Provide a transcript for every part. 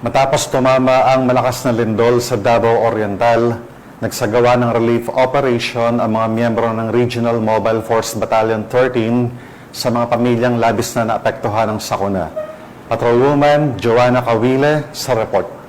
Matapos tumama ang malakas na lindol sa Davao Oriental, nagsagawa ng relief operation ang mga miyembro ng Regional Mobile Force Battalion 13 sa mga pamilyang labis na naapektuhan ng sakuna. Patrolwoman Joanna Cawile sa report.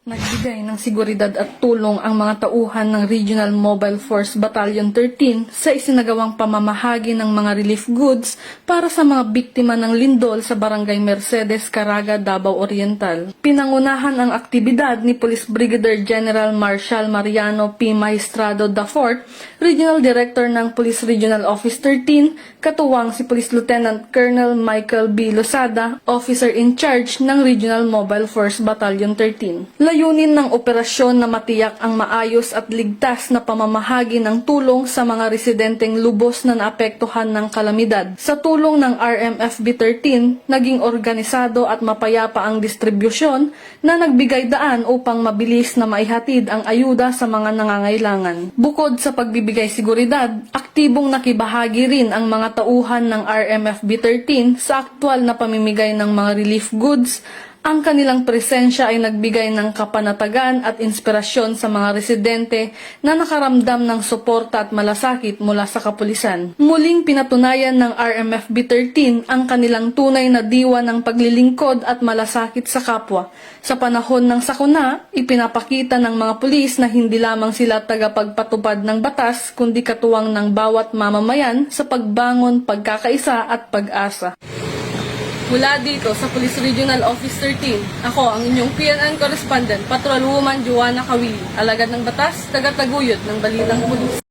Nagbigay ng seguridad at tulong ang mga tauhan ng Regional Mobile Force Battalion 13 sa isinagawang pamamahagi ng mga relief goods para sa mga biktima ng lindol sa Barangay Mercedes, Caraga, Davao Oriental. Pinangunahan ang aktibidad ni Police Brigadier General Marshal Mariano P. Maestrado IV, Regional Director ng Police Regional Office 13, katuwang si Police Lieutenant Colonel Michael B. Losada, Officer in Charge ng Regional Mobile Force Battalion 13. Layunin ng operasyon na matiyak ang maayos at ligtas na pamamahagi ng tulong sa mga residenteng lubos na naapektuhan ng kalamidad. Sa tulong ng RMFB 13, naging organisado at mapayapa ang distribusyon na nagbigay daan upang mabilis na maihatid ang ayuda sa mga nangangailangan. Bukod sa pagbibigay seguridad, aktibong nakibahagi rin ang mga tauhan ng RMFB 13 sa aktwal na pamimigay ng mga relief goods. Ang kanilang presensya ay nagbigay ng kapanatagan at inspirasyon sa mga residente na nakaramdam ng suporta at malasakit mula sa kapulisan. Muling pinatunayan ng RMFB 13 ang kanilang tunay na diwa ng paglilingkod at malasakit sa kapwa. Sa panahon ng sakuna, ipinapakita ng mga pulis na hindi lamang sila tagapagpatupad ng batas kundi katuwang ng bawat mamamayan sa pagbangon, pagkakaisa at pag-asa. Mula dito sa Police Regional Office 13, ako ang inyong PNN Correspondent, Patrolwoman Joanna Cawile, alagad ng batas, tagataguyod ng Balitang Pulis.